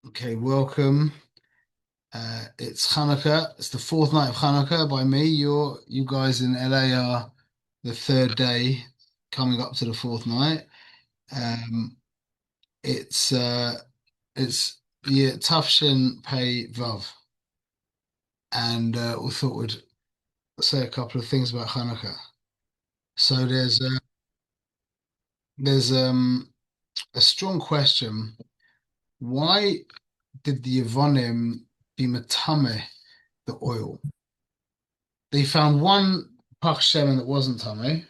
Okay, welcome. It's Chanukah. It's the fourth night of Chanukah by me. You guys in LA are the third day, coming up to the fourth night. Um, it's uh, it's yeah, Tafshin Pei Vav, and we thought we'd say a couple of things about Chanukah. So there's a strong question. Why did the Yevonim be matame the oil? They found one pach shemen that wasn't tummy.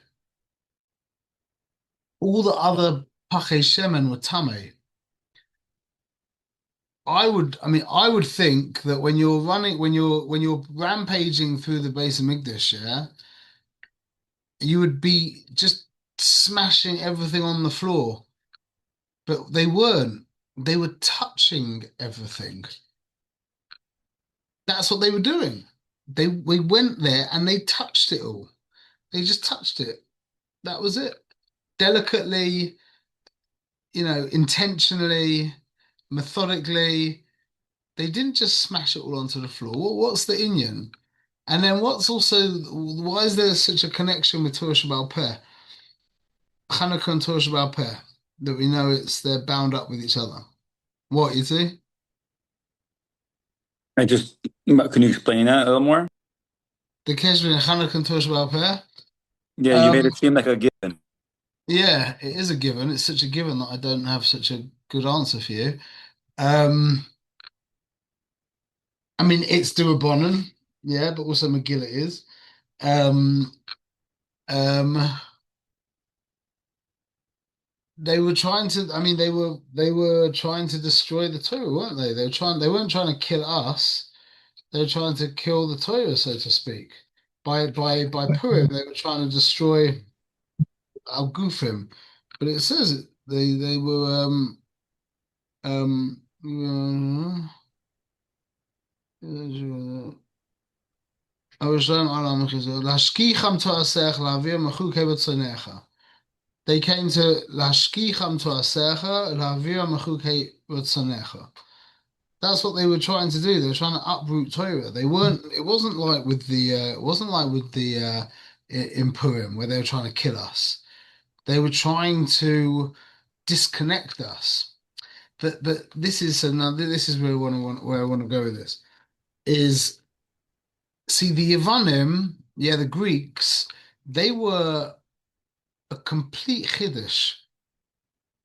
All the other pachei shemen were tummy. I would think that when you're rampaging through the base of Migdash, yeah, you would be just smashing everything on the floor. But they weren't. They were touching everything. That's what they were doing. We went there and they touched it all. They just touched it. That was it. Delicately, intentionally, methodically. They didn't just smash it all onto the floor. What's the inyan? And then why is there such a connection with Torah Shabbal Peh, Chanukah and Torah Shabbal Peh, that we know they're bound up with each other? What, you see? I just, can you explain that a little more? The case between Chanukah and Torah Shabbal Peh? Yeah, you made Um, it seem like a given. yeah, it is a given. It's such a given that I don't have such a good answer for you. Um, I mean, it's Durabonon, yeah, but also Megillah is. Um, um, they were trying to, I mean, they were trying to destroy the Torah, weren't they? They weren't trying to kill us. They were trying to kill the Torah, so to speak. By Purim, they were trying to destroy Al Gufim. But it says they were they came to Lashkicham to Asecha, Lavira Machuk Rotzanecha. That's what they were trying to do. They were trying to uproot Torah. They weren't. It wasn't like with it wasn't like with the in Purim where they were trying to kill us. They were trying to disconnect us. But this is another. This is where I want to go with this. Is see the Yevanim, yeah, the Greeks. They were a complete chiddush.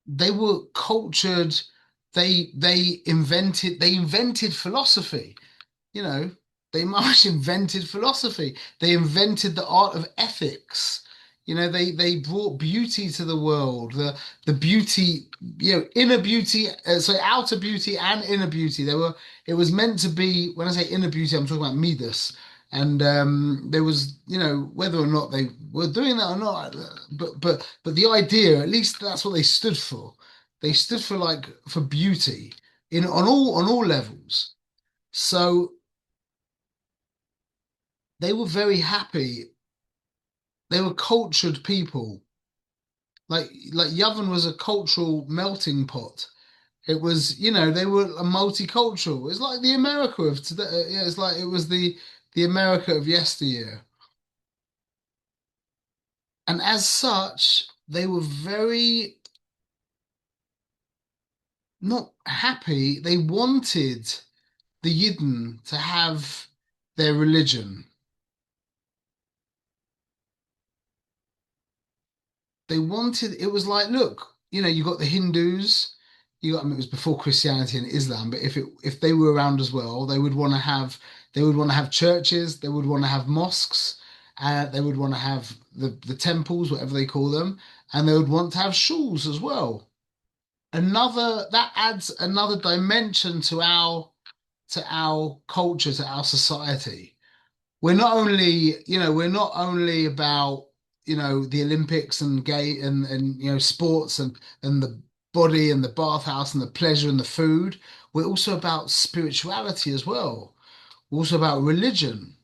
They were cultured. They invented philosophy. You know, they much invented philosophy. They invented the art of ethics. They brought beauty to the world. The beauty, inner beauty, so outer beauty and inner beauty. It was meant to be, when I say inner beauty, I'm talking about Midas. And there was, whether or not they were doing that or not, but the idea, at least that's what they stood for. They stood for for beauty in on all levels. So they were very happy. They were cultured people. Like Yavin was a cultural melting pot. It was, they were a multicultural. It's like the America of today. Yeah, it's like it was the America of yesteryear. And as such, they were very not happy. They wanted the Yidden to have their religion. They wanted it was like, look, you got the Hindus, I mean, it was before Christianity and Islam, but if they were around as well, they would want to have churches, they would want to have mosques, they would want to have the temples, whatever they call them, and they would want to have shuls as well. Another that adds another dimension to our culture, to our society. We're not only about, the Olympics and gay and sports and the body and the bathhouse and the pleasure and the food. We're also about spirituality as well. We're also about religion.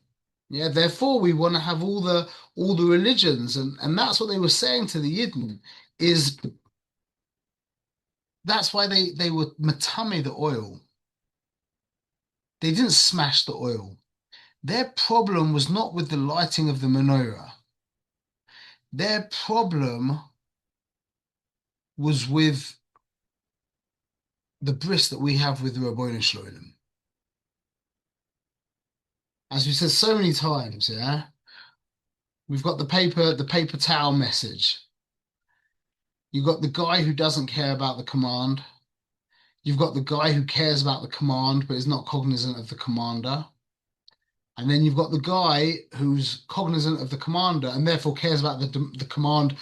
Yeah, therefore we want to have all the religions, and that's what they were saying to the Yidden, is that's why they were matame the oil. They didn't smash the oil. Their problem was not with the lighting of the menorah. Their problem was with the bris that we have with the Rabbeinu Shloim. As we said so many times, yeah, we've got the paper towel message. You've got the guy who doesn't care about the command. You've got the guy who cares about the command but is not cognizant of the commander. And then you've got the guy who's cognizant of the commander and therefore cares about the command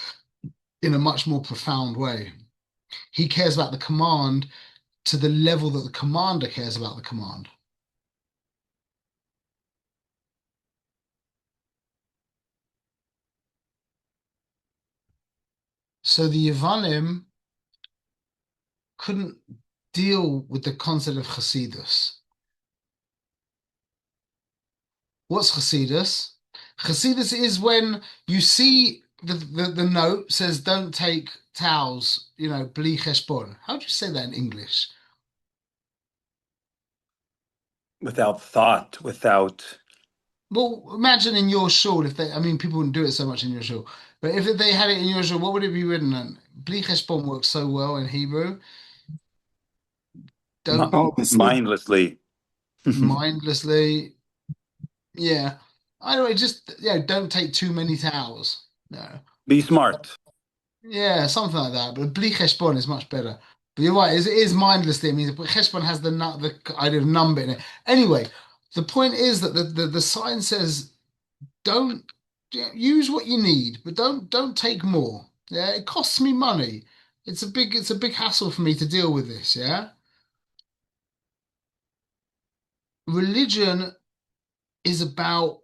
in a much more profound way. He cares about the command to the level that the commander cares about the command. So the Yevanim couldn't deal with the concept of Chasidus. What's Chasidus? Chasidus is when you see the note says don't take towels, bli cheshbon. How do you say that in English? Without thought, without. Well, imagine in your shul if I mean, people wouldn't do it so much in your shul, but if they had it in your shul, what would it be written on? Bli cheshbon works so well in Hebrew. Don't Mindlessly. mindlessly. Yeah. I don't know, just don't take too many towels. No. Be smart. Yeah, something like that. But bli cheshbon is much better. But you're right, it is mindlessly. It means cheshbon has the idea of number in it. Anyway, the point is that the sign says don't use what you need, but don't take more. Yeah, it costs me money. It's a big hassle for me to deal with this. Yeah, religion is about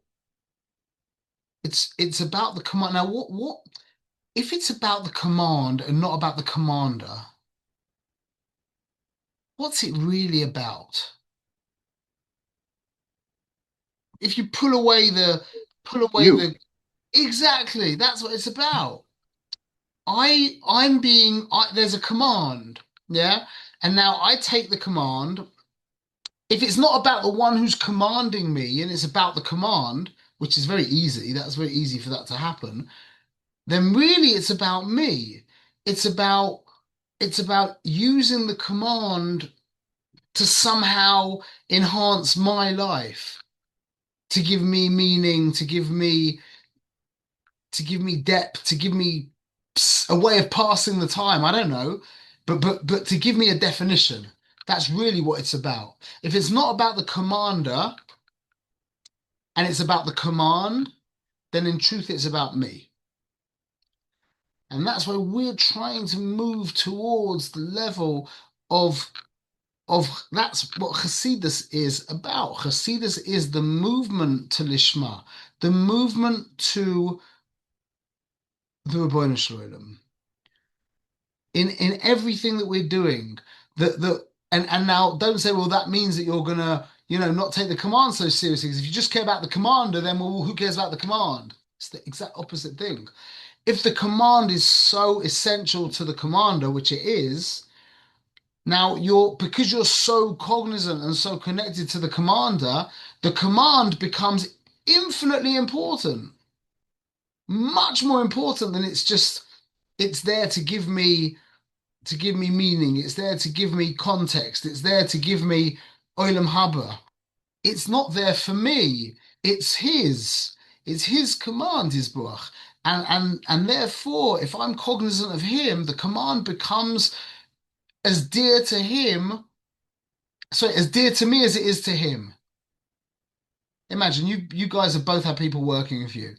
it's about the command. Now, what if it's about the command and not about the commander? What's it really about? If you pull away You. the exactly, that's what it's about. There's a command, yeah, and now I take the command. If it's not about the one who's commanding me and it's about the command, which is very easy, that's very easy for that to happen, then really it's about me. It's about it's about using the command to somehow enhance my life, to give me meaning, to give me depth, to give me a way of passing the time. I don't know, but to give me a definition. That's really what it's about. If it's not about the commander and it's about the command, then in truth it's about me. And that's why we're trying to move towards the level of that's what Hasidus is about. Hasidus is the movement to Lishma, the movement to the Ribbono Shel Olam. In everything that we're doing, and now don't say, well, that means that you're gonna, not take the command so seriously. Because if you just care about the commander, then well, who cares about the command? It's the exact opposite thing. If the command is so essential to the commander, which it is, now because you're so cognizant and so connected to the command becomes infinitely important, much more important than it's there to give me meaning. It's there to give me context. It's there to give me olam haba. It's not there for me. It's his. It's his command, his bruach. And therefore, if I'm cognizant of him, the command becomes as dear to him, sorry, as dear to me as it is to him. Imagine you guys have both had people working with you.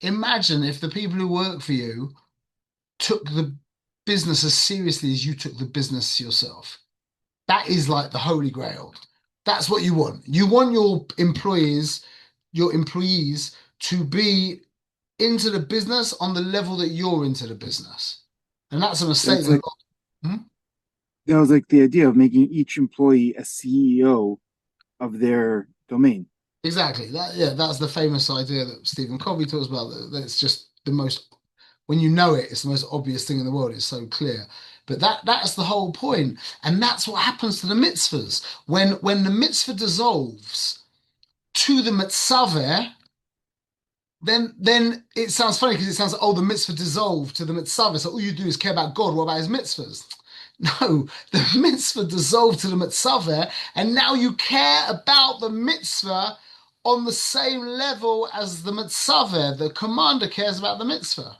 Imagine if the people who work for you took the business as seriously as you took the business yourself. That is like the holy grail. That's what you want. You want your employees to be into the business on the level that you're into the business. And that's a mistake. That's like that was like the idea of making each employee a CEO of their domain. Exactly. That's the famous idea that Stephen Covey talks about. That it's just the most, when you know it, it's the most obvious thing in the world. It's so clear. But that's the whole point. And that's what happens to the mitzvahs. When the mitzvah dissolves to the mitzvah, then it sounds funny because it sounds like, oh, the mitzvah dissolved to the mitzvah. So all you do is care about God. What about his mitzvahs? No, the mitzvah dissolved to the mitzvah, and now you care about the mitzvah on the same level as the mitzvah. The commander cares about the mitzvah.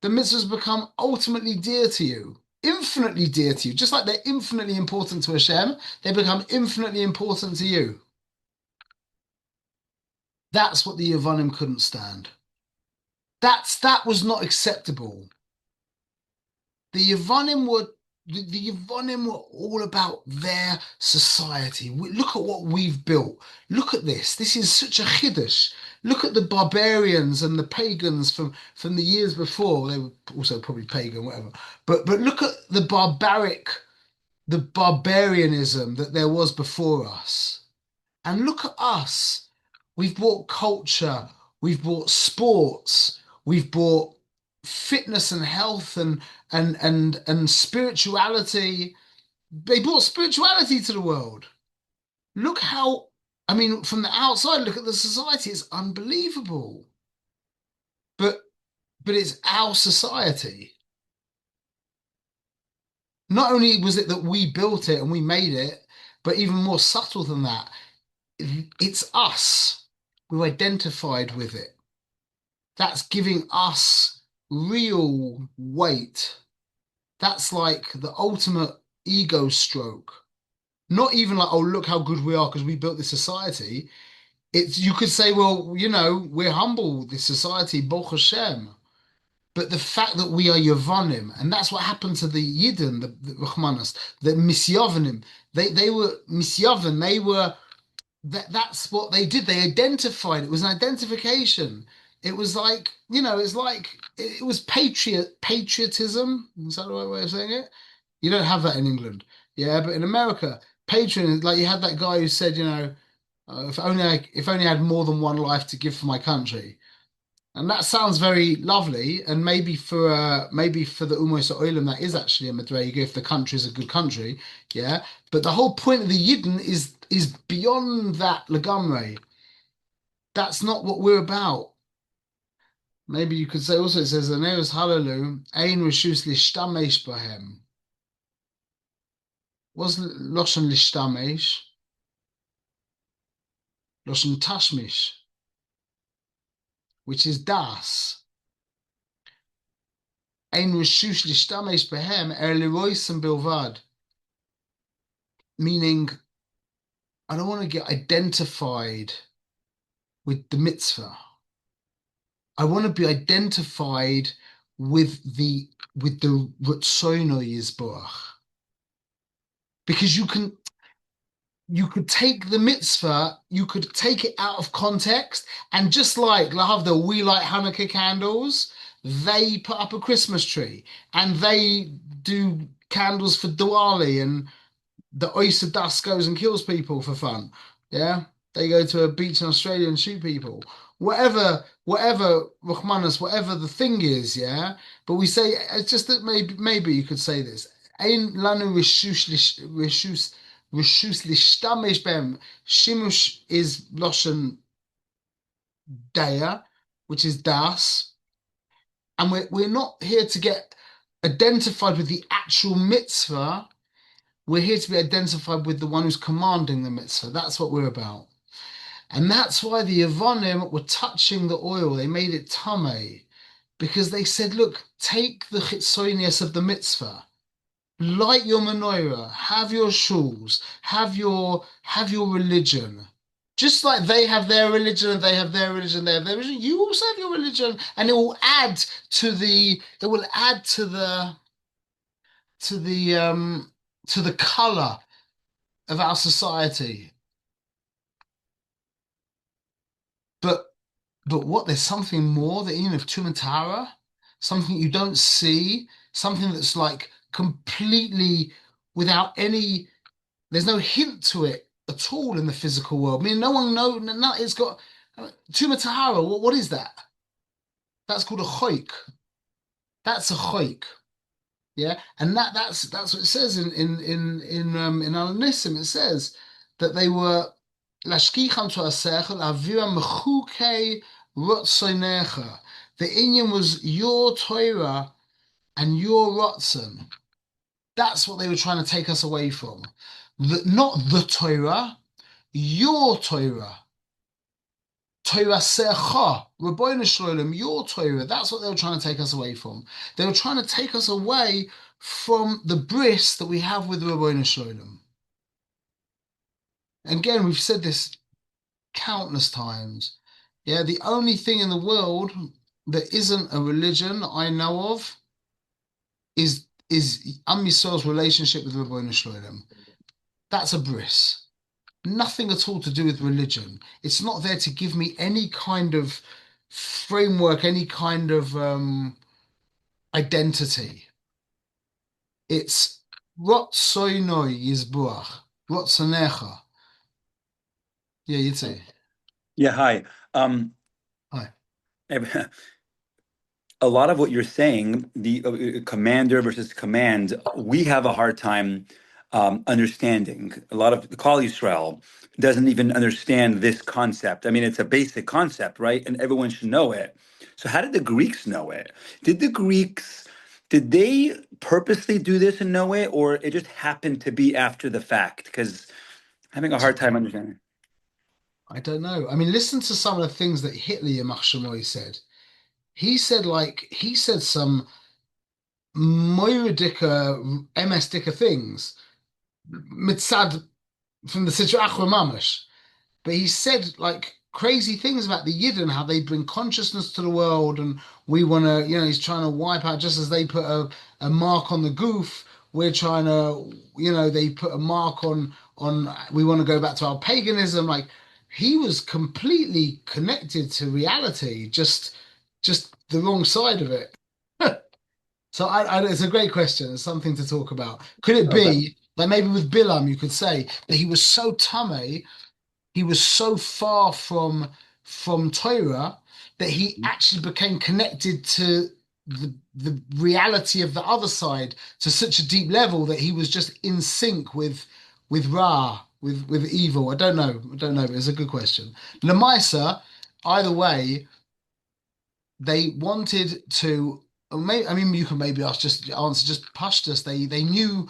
The mitzvahs become ultimately dear to you, infinitely dear to you. Just like they're infinitely important to Hashem, they become infinitely important to you. That's what the Yevonim couldn't stand. That was not acceptable. The Yevonim were all about their society. Look at what we've built. Look at this. This is such a chiddush. Look at the barbarians and the pagans from the years before. They were also probably pagan, whatever. But look at the barbarianism that there was before us. And look at us. We've brought culture, we've brought sports, we've brought fitness and health and spirituality. They brought spirituality to the world. Look how, I mean, from the outside, look at the society, it's unbelievable. But it's our society. Not only was it that we built it and we made it, but even more subtle than that, it's us. We've identified with it. That's giving us real weight. That's like the ultimate ego stroke. Not even like, oh, look how good we are because we built this society. It's, you could say, well, you know, we're humble, this society, Baruch Hashem. But the fact that we are Yevonim, and that's what happened to the Yidden, the Rachmanas, the Misyovenim. They were Misyoven, they were that's what they did. They identified. It was an identification. It was like, you know, it's like it was patriotism. Is that the right way of saying it? You don't have that in England. Yeah, but in America, patriot, like you had that guy who said, you know, if only I had more than one life to give for my country. And that sounds very lovely, and maybe for the Umos Oilam that is actually a madrega if the country is a good country, yeah. But the whole point of the Yidden is beyond that legamre. That's not what we're about. Maybe you could say also it says Aneus Halalu Ein Rishus Lishtamesh Bahem. What's Loshan Lishtamesh? Loshan Tashmish, which is Das. Ein Rishus Lishtamesh Bahem Erliroisem Bilvad. Meaning, I don't want to get identified with the mitzvah. I want to be identified with the Rotzono Yisborach. Because you could take the mitzvah, you could take it out of context, and just like Lahavda, we light Hanukkah candles, they put up a Christmas tree, and they do candles for Diwali, and the oyster dust goes and kills people for fun. Yeah, they go to a beach in Australia and shoot people. Whatever, Rahmanas, whatever the thing is, yeah. But we say it's just that maybe you could say this. Ein lanu rishus lishtamesh bem. Shimush is loshen daya, which is das, and we're not here to get identified with the actual mitzvah. We're here to be identified with the one who's commanding the mitzvah. That's what we're about. And that's why the Yevonim were touching the oil. They made it tameh because they said, look, take the chitzonius of the mitzvah, light your menorah, have your shuls, have your religion. Just like they have their religion and they have their religion, they have their religion, you also have your religion, and it will add to the color of our society. But what, there's something more that even of Tumatara, something you don't see, something that's like completely without any, there's no hint to it at all in the physical world. I mean, no one knows, no, it's got Tumatara, what is that? That's called a choik. That's a choik. Yeah, and that's what it says in Al Nissim. It says that they were lashkicham to asechel avira mechuke rotzonecha. The inyan was your Torah and your rotzen. That's what they were trying to take us away from. Not the Torah, your Torah. Torah secha, Rabbeinu Shalom, your Torah. That's what they were trying to take us away from. They were trying to take us away from the bris that we have with Rabbeinu Shalom. Again, we've said this countless times. Yeah, the only thing in the world that isn't a religion I know of is Am Yisrael's relationship with Rabbeinu Shalom. That's a bris. Nothing at all to do with religion. It's not there to give me any kind of framework, any kind of identity. It's Rotzoinoi Yizbuach, Rotzonecha. Yeah, you'd say. Yeah, hi. Hi. A lot of what you're saying, the commander versus command, we have a hard time understanding. A lot of the Kol Yisrael doesn't even understand this concept. I mean, it's a basic concept, right? And everyone should know it. So how did the Greeks know it? Did they purposely do this and know it, or it just happened to be after the fact? Because I'm having a hard time understanding. I don't know. I mean, listen to some of the things that Hitler Yamach Shemoy said. He said some Moiradika, MS Dika things. Mitzad from the Sitra Achra Mamash. But he said like crazy things about the Yidden, how they bring consciousness to the world, and we want to, he's trying to wipe out just as they put a mark on the goof. We're trying to, they put a mark on. We want to go back to our paganism. Like he was completely connected to reality, just the wrong side of it. So it's a great question. It's something to talk about. Could it Okay. be like maybe with Bilam, you could say that he was so tame, he was so far from Torah that he actually became connected to the reality of the other side to such a deep level that he was just in sync with Ra, with evil. I don't know, but it's a good question. Lamaisa, either way, they wanted to. I mean, you can maybe answer just Pashtus. They knew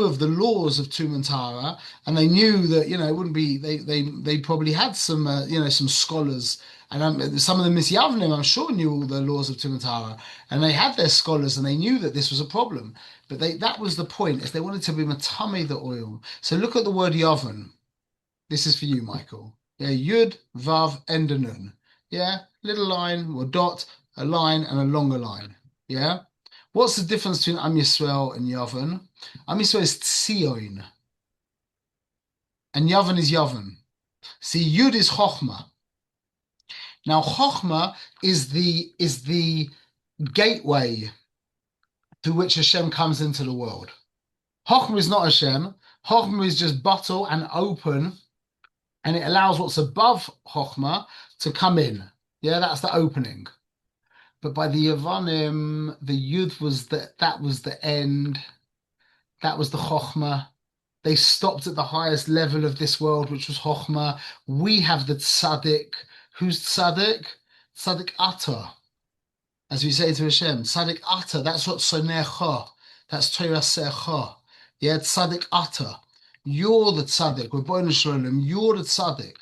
of the laws of Tumantara, and they knew that it wouldn't be. They probably had some some scholars, and some of the Misyavnim I'm sure knew all the laws of Tumantara, and they had their scholars, and they knew that this was a problem. But that was the point, is they wanted to be matame the oil. So look at the word yavan. This is for you, Michael. Yeah, Yud, Vav, End, and Nun. Yeah, little line or dot, a line, and a longer line. Yeah. What's the difference between Am Yisrael and Yavan? Am Yisrael is Tzion, and Yavan is Yavan. See, Yud is Chochma. Now, Chochma is the gateway through which Hashem comes into the world. Chochma is not Hashem. Chochma is just bottle and open, and it allows what's above Chochmah to come in. Yeah, that's the opening. But by the Yavanim, the Yud that was the end. That was the Chochmah. They stopped at the highest level of this world, which was Chochmah. We have the Tzaddik. Who's Tzaddik? Tzaddik Ata, as we say to Hashem. Tzaddik Ata. That's what Sonecha. That's Torah Secha. Yeah, Tzaddik Ata. You're the tzaddik. Rabbeinu Shalom, you're the tzaddik.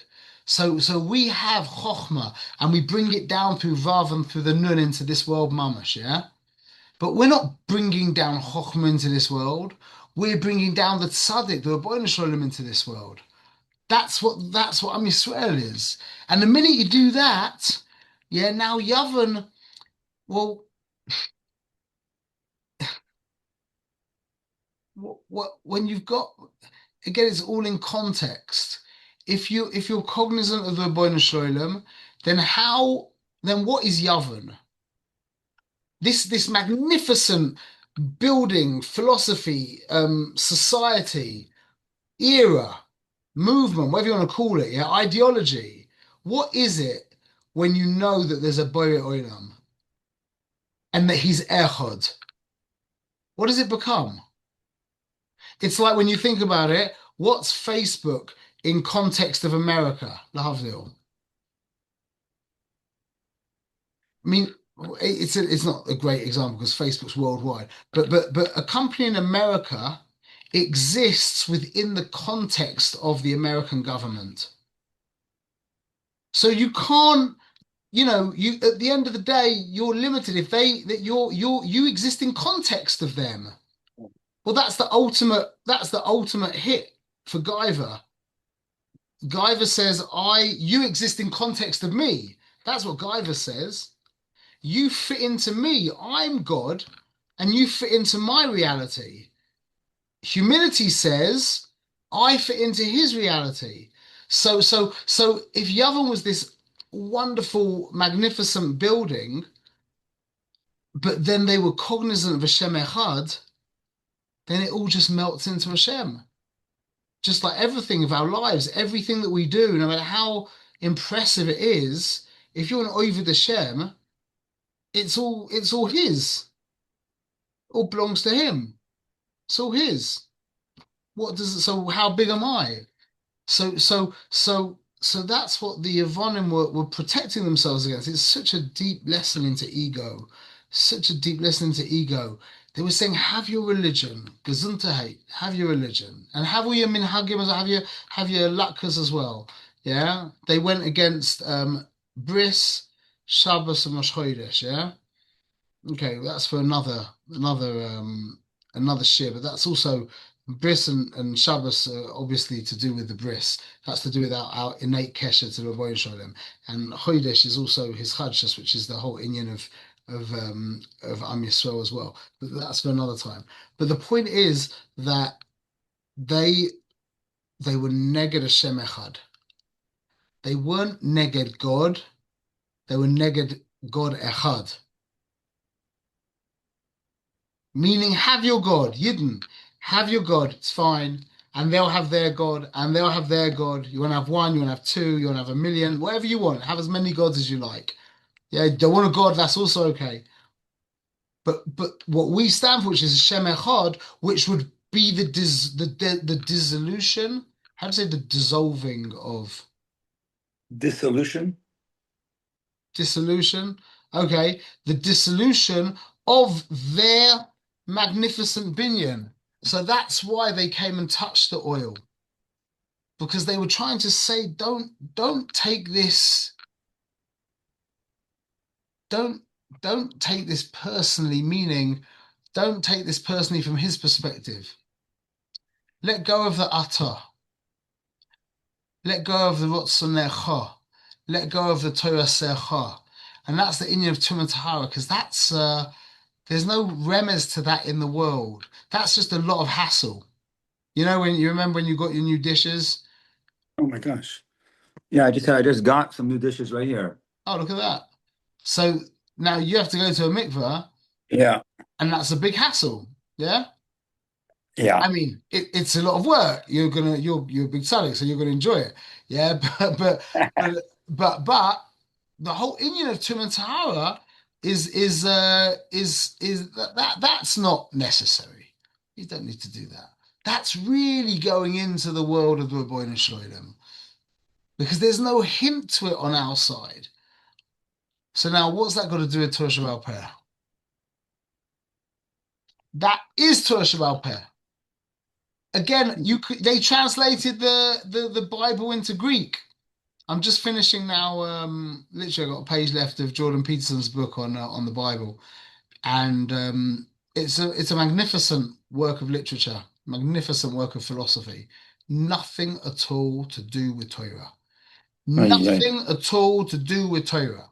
So we have chokhmah, and we bring it down through vav and through the nun into this world mamash, yeah? But we're not bringing down chokhmah into this world. We're bringing down the tzaddik, the Rabbeinu Shalom, into this world. That's what Am Yisrael is. And the minute you do that, yeah, now Yavan, well, when you've got, again, it's all in context. If you're cognizant of the Rabbeinu Shalom, then what is Yavan? This magnificent building, philosophy, society, era, movement, whatever you want to call it, yeah, ideology. What is it when you know that there's a Borei Olam and that he's Echad? What does it become? It's like when you think about it, what's Facebook in context of America? Lahavdil. I mean, it's not a great example because Facebook's worldwide, but a company in America exists within the context of the American government. So you can't, you at the end of the day, you're limited if they that you exist in context of them. Well, that's the ultimate hit for Guyver. Guyver says, you exist in context of me. That's what Guyver says. You fit into me. I'm God, and you fit into my reality. Humility says, I fit into his reality. So if Yavin was this wonderful, magnificent building, but then they were cognizant of Hashem Echad, then it all just melts into Hashem. Just like everything of our lives, everything that we do, no matter how impressive it is, if you're an Oved Hashem, it's all his. It all belongs to him. It's all his. What does it, so how big am I? So that's what the Yavonim were protecting themselves against. It's such a deep lesson into ego. Such a deep lesson into ego. They were saying, have your religion, gesundheit, have your religion. And have your minhagim, have your latkes as well. Yeah. They went against Bris, Shabbos, and Rosh Chodesh, yeah. Okay, that's for another shir, but that's also bris and Shabbos are obviously to do with the bris. That's to do with our innate kesher to the Rebbeinu Shalom. And Chodesh is also his chadshus, which is the whole inyan of Am Yisrael as well. But that's for another time. But the point is that they they were neged Hashem Echad. They weren't neged God. They were neged God Echad. Meaning, have your God, Yidden, have your God, it's fine. And they'll have their God, and they'll have their God. You want to have one, you want to have two, you want to have a million, whatever you want. Have as many gods as you like. Yeah, you don't want a God, that's also okay. But what we stand for, which is Shem Echad, which would be the dissolution. How to say the dissolving of Dissolution. dissolution? Okay, the dissolution of their magnificent binyan. So that's why they came and touched the oil. Because they were trying to say, don't take this, don't don't take this personally, meaning don't take this personally from his perspective. Let go of the atah. Let go of the rotzonecha. Let go of the Torah secha. And that's the inyan of Tum and Tahara, because that's there's no remez to that in the world. That's just a lot of hassle. You know, when you remember when you got your new dishes? Oh my gosh. Yeah, I just got some new dishes right here. Oh, look at that. So now you have to go to a mikveh, Yeah. and that's a big hassle. Yeah. Yeah. I mean, it's a lot of work. You're a big tzaddik, so you're gonna enjoy it. Yeah, but the whole inyan of Tum and Tahara is that's not necessary. You don't need to do that. That's really going into the world of the Rebbeinu Shalom because there's no hint to it on our side. So now, what's that got to do with Torah Shabbat Peh? That is Torah Shabbat Peh. Again, they translated the Bible into Greek. I'm just finishing now. Literally, I've got a page left of Jordan Peterson's book on the Bible, and it's a magnificent work of literature, magnificent work of philosophy. Nothing at all to do with Torah. Ay, ay. Nothing at all to do with Torah.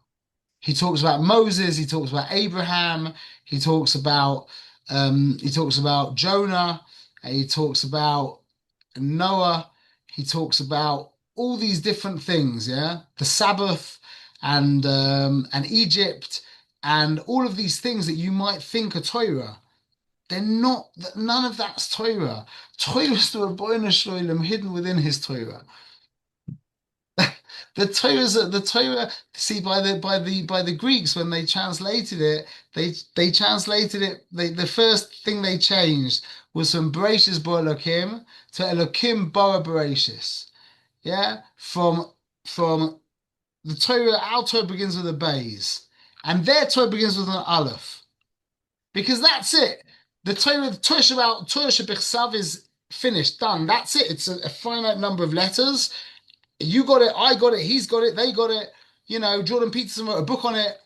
He talks about Moses. He talks about Abraham. He talks about Jonah. He talks about Noah. He talks about all these different things. Yeah, the Sabbath and Egypt and all of these things that you might think are Torah. They're not. None of that's Torah. Torah is the Rebbeinu Shalom hidden within his Torah. the Torah. See, by the Greeks when they translated it, they translated it. The first thing they changed was from Bereshis bo Elokim to Elokim bara Bereshis. Yeah, from the Torah. Our Torah begins with a Bays, and their Torah begins with an Aleph, because that's it. The Torah Shebechsav is finished, done. That's it. It's a finite number of letters. You got it, I got it, he's got it, they got it. Jordan Peterson wrote a book on it.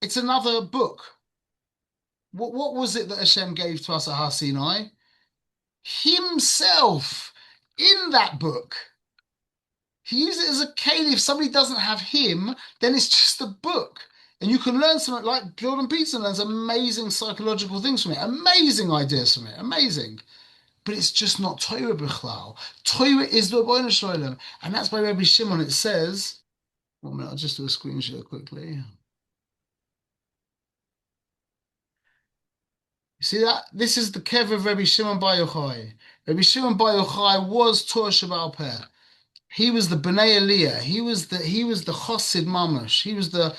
It's another book. What was it that Hashem gave to us at Har Sinai? Himself in that book. He used it as a keli. If somebody doesn't have him, then it's just a book. And you can learn something like Jordan Peterson learns amazing psychological things from it, amazing ideas from it, amazing. But it's just not Torah Bichlal. Torah is the Ribono Shel Olam. And that's by Rabbi Shimon. It says, 1 minute, I'll just do a screenshot quickly. You see that? This is the kever of Rabbi Shimon Bar Yochai. Rabbi Shimon Bar Yochai was Torah Sheba'al Peh. He was the Bnei Aliyah. He was the Chosid Mamash. He was the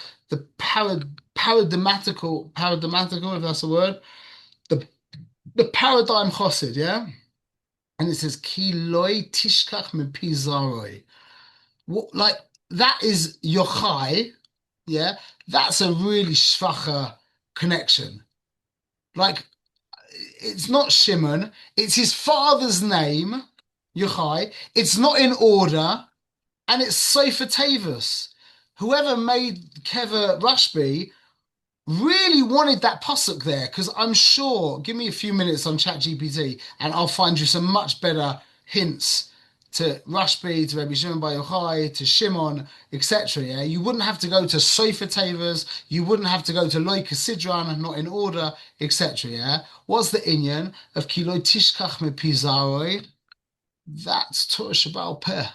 paradigmatical, if that's a word, the paradigm Chosid, yeah. And it says Ki loy tishkach mepi zaroi. Like that is Yochai, yeah. That's a really shvacha connection. Like it's not Shimon. It's his father's name, Yochai. It's not in order. And it's Sefer Tavus. Whoever made Kever Rushby really wanted that pasuk there, because I'm sure, give me a few minutes on ChatGPT and I'll find you some much better hints to Rushby, to Rabbi Shimon Bar Yochai, to Shimon, etc. Yeah, you wouldn't have to go to Sefer Tavus, you wouldn't have to go to Loy Kasidran, not in order, etc. Yeah, what's the inyan of Kiloi Tishkach Me Pizaroi? That's Torah Sheba'al Peh.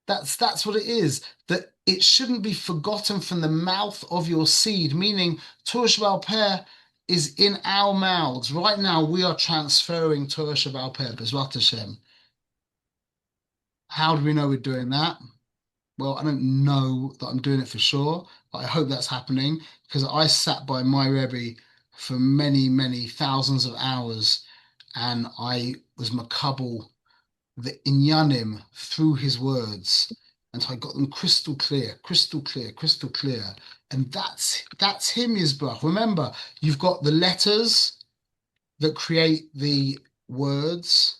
That's what it is. That it shouldn't be forgotten from the mouth of your seed, meaning Torah Sheba'al Peh is in our mouths. Right now, we are transferring Torah Sheba'al Peh, B'ezrat Hashem. How do we know we're doing that? Well, I don't know that I'm doing it for sure, but I hope that's happening, because I sat by my Rebbe for many, many thousands of hours, and I was makabel the inyanim through his words, and I got them crystal clear, crystal clear, crystal clear. And that's him, Yisbrach. Remember, you've got the letters that create the words.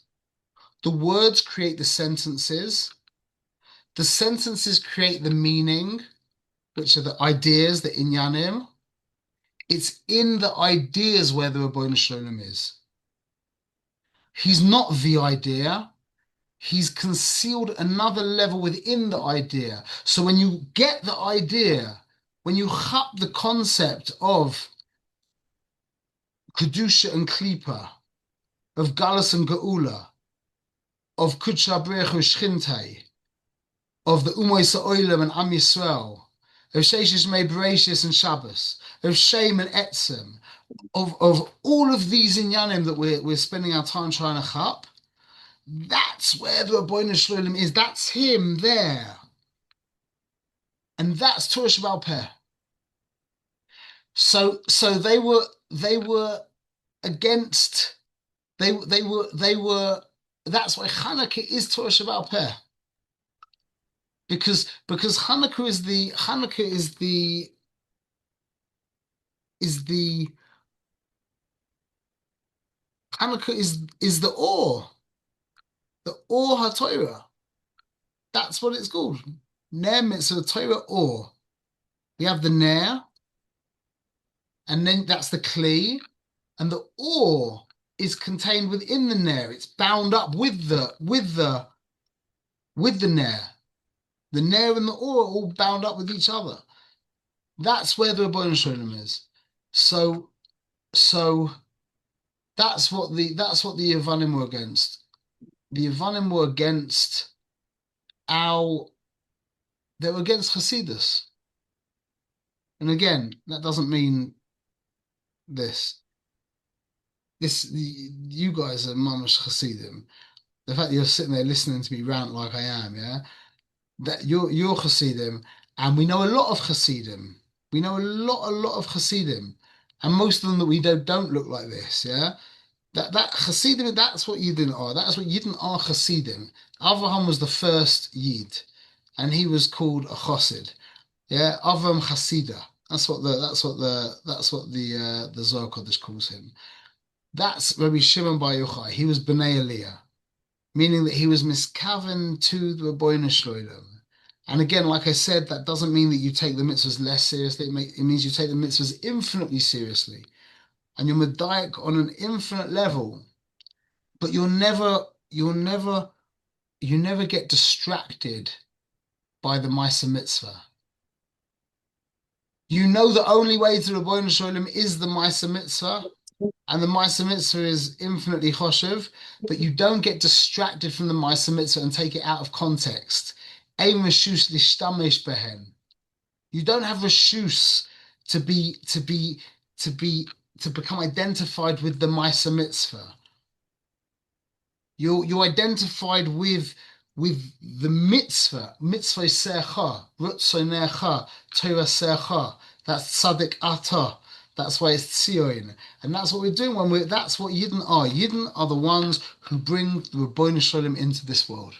The words create the sentences. The sentences create the meaning, which are the ideas, the inyanim. It's in the ideas where the Ribono Shel Olam is. He's not the idea. He's concealed another level within the idea. So when you get the idea, when you chap the concept of Kedusha and Klipa, of Galus and Geula, of Kudsha Brech Shchintei, of the Umoy Sa'olam and Am Yisrael, of Sheishish Mei Bereshis and Shabbos, of Shem and Etzem, of all of these inyanim that we're spending our time trying to chap, that's where the Ribono Shel Olam is. That's him there. And that's Torah Sheba'al Peh. So they were against, they were that's why Chanukah is Torah Sheba'al Peh. Because Chanukah is the Chanukah is the Or HaTorah. That's what it's called. Ner Mitzvah Torah Or. We have the Ner, and then that's the Kli, and the Or is contained within the Ner. It's bound up with the Ner. The Ner and the Or are all bound up with each other. That's where the Ribono Shel Olam is. So that's what the Yevanim were against. The Yevanim were against they were against Hasidus. And again, that doesn't mean this. You guys are mamash Hasidim. The fact that you're sitting there listening to me rant like I am, yeah, that you're Hasidim, and we know a lot of Hasidim. We know a lot of Hasidim, and most of them that we don't look like this. Yeah, that Hasidim, that's what Yidden are. That's what Yidden are, Hasidim. Avraham was the first Yid, and he was called a Chassid. Yeah, Avram Hasida. That's what the Zohar Kodesh calls him. That's Rabbi Shimon Bar Yochai. He was Bnei Aliyah, meaning that he was miskaven to the Ribbono Shel Olam. And again, like I said, that doesn't mean that you take the mitzvahs less seriously. It means you take the mitzvahs infinitely seriously, and you're medayek on an infinite level. But you never get distracted by the Maisa Mitzvah. You know the only way to the Ribbono Shel Olam is the Maisa Mitzvah, and the Maisa Mitzvah is infinitely choshev, but you don't get distracted from the Maisa Mitzvah and take it out of context. Ein reshus lishtamesh behen. You don't have reshus to be to be to be to become identified with the Maisa Mitzvah. You're identified with the mitzvah secha, rutzonecha, Torah secha. That's tzaddik ata. That's why it's tzion, and that's what we're doing when we're. That's what Yidden are. Yidden are the ones who bring the Ribbono Shel Olam into this world.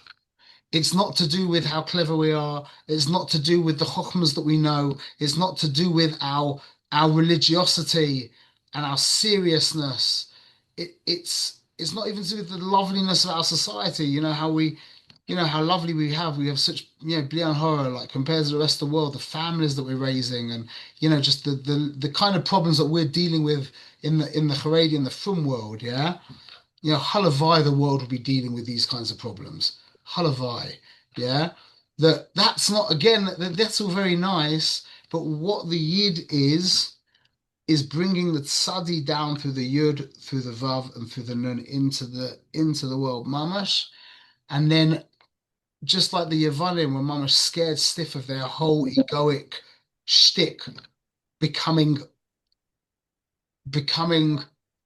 It's not to do with how clever we are. It's not to do with the chokhmas that we know. It's not to do with our religiosity and our seriousness. It's not even to do with the loveliness of our society. How lovely we have. We have such blian horror, like compared to the rest of the world, the families that we're raising, and just the kind of problems that we're dealing with in the Haredi and the frum world. Yeah, halavai, the world will be dealing with these kinds of problems. Halavai, yeah. That's not, again, that's all very nice, but what the Yid is bringing the tzadi down through the Yud, through the Vav, and through the Nun into the world, mamash, and then just like the Yavanim were mamash scared stiff of their whole egoic shtick becoming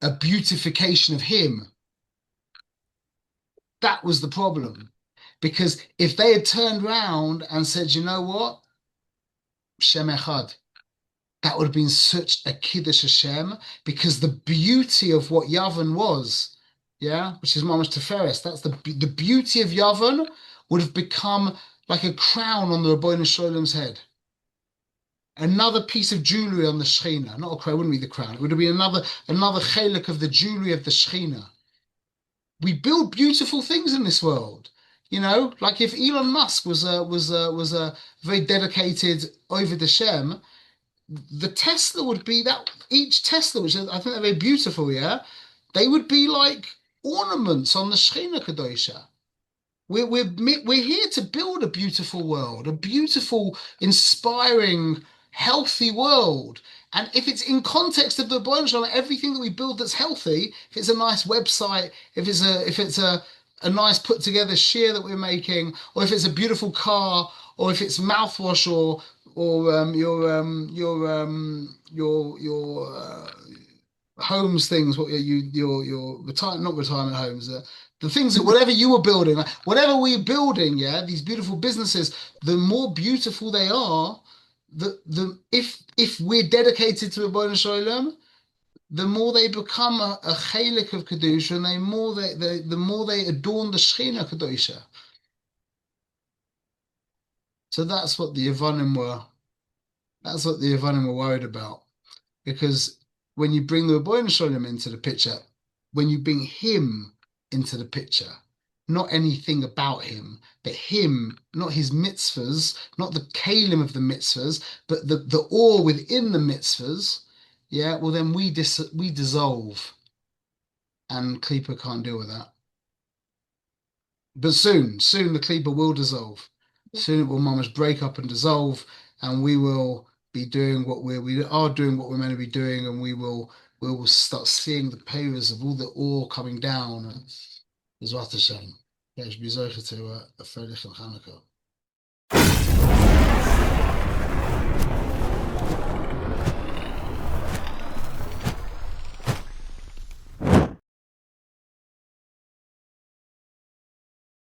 a beautification of him. That was the problem. Because if they had turned around and said, you know what? Shem Echad, that would have been such a Kiddush Hashem, because the beauty of what Yavin was, yeah, which is Mamash Teferes, that's the beauty of Yavin would have become like a crown on the Ribbono Shel Olam's head. Another piece of jewelry on the Shechina. Not a crown, it wouldn't be the crown. It would have been another chelik of the jewelry of the Shechina. We build beautiful things in this world. Like if Elon Musk was a very dedicated Oved Hashem, the Tesla would be that each Tesla, which I think they're very beautiful, yeah, they would be like ornaments on the Shechina Kadosha. We're here to build a beautiful world, a beautiful, inspiring, healthy world. And if it's in context of the Ribbono Shel Olam, everything that we build that's healthy, if it's a nice website, if it's a nice put together share that we're making, or if it's a beautiful car, or if it's mouthwash, or your homes things, what your not retirement homes, the things that whatever you were building, whatever we're building, yeah, these beautiful businesses, the more beautiful they are, if we're dedicated to Ribbono Shel Olam, the more they become a chelik of kedusha, and the more they adorn the Shechina kedusha. So that's what the Yavanim were worried about. Because when you bring the Ribbono Shel Olam into the picture, when you bring him into the picture, not anything about him, but him, not his mitzvahs, not the kalim of the mitzvahs, but the ore within the mitzvahs, yeah, well then we dissolve, and Klippa can't deal with that. But soon the Klippa will dissolve. Soon it will mamash break up and dissolve, and we will be doing what we are doing, what we're meant to be doing, and we will start seeing the payers of all the ore coming down. And Bezrat Hashem. Yeah, it should be Zocher to a Freilich and Chanukah.